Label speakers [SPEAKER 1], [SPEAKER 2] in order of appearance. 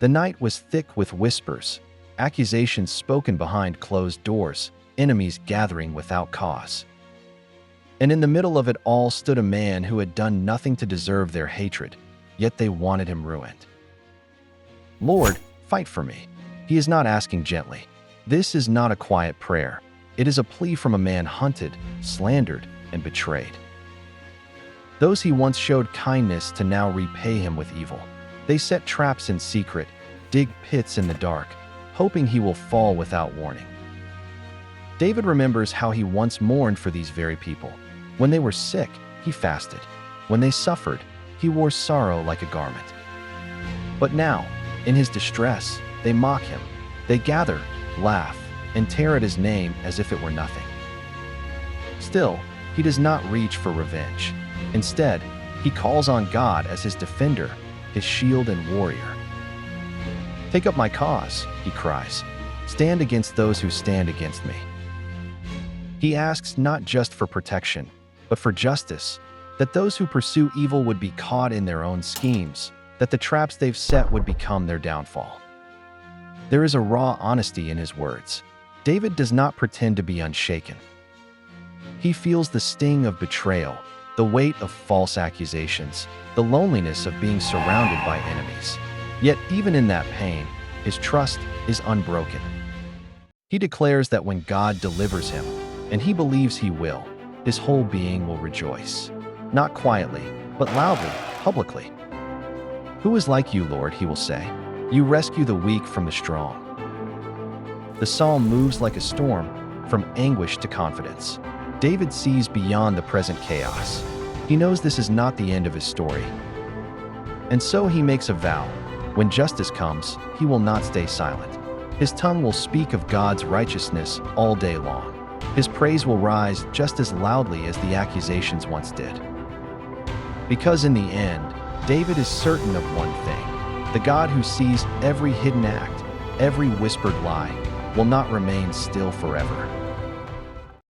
[SPEAKER 1] The night was thick with whispers, accusations spoken behind closed doors, enemies gathering without cause. And in the middle of it all stood a man who had done nothing to deserve their hatred, yet they wanted him ruined. "Lord, fight for me." He is not asking gently. This is not a quiet prayer. It is a plea from a man hunted, slandered, and betrayed. Those he once showed kindness to now repay him with evil. They set traps in secret, dig pits in the dark, hoping he will fall without warning. David remembers how he once mourned for these very people. When they were sick, he fasted. When they suffered, he wore sorrow like a garment. But now, in his distress, they mock him. They gather, laugh, and tear at his name as if it were nothing. Still, he does not reach for revenge. Instead, he calls on God as his defender, his shield and warrior. "Take up my cause," he cries. "Stand against those who stand against me." He asks not just for protection, but for justice, that those who pursue evil would be caught in their own schemes, that the traps they've set would become their downfall. There is a raw honesty in his words. David does not pretend to be unshaken. He feels the sting of betrayal, the weight of false accusations, the loneliness of being surrounded by enemies. Yet even in that pain, his trust is unbroken. He declares that when God delivers him, and he believes he will, his whole being will rejoice. Not quietly, but loudly, publicly. "Who is like you, Lord?" he will say. "You rescue the weak from the strong." The psalm moves like a storm, from anguish to confidence. David sees beyond the present chaos. He knows this is not the end of his story. And so he makes a vow. When justice comes, he will not stay silent. His tongue will speak of God's righteousness all day long. His praise will rise just as loudly as the accusations once did. Because in the end, David is certain of one thing: the God who sees every hidden act, every whispered lie, will not remain still forever.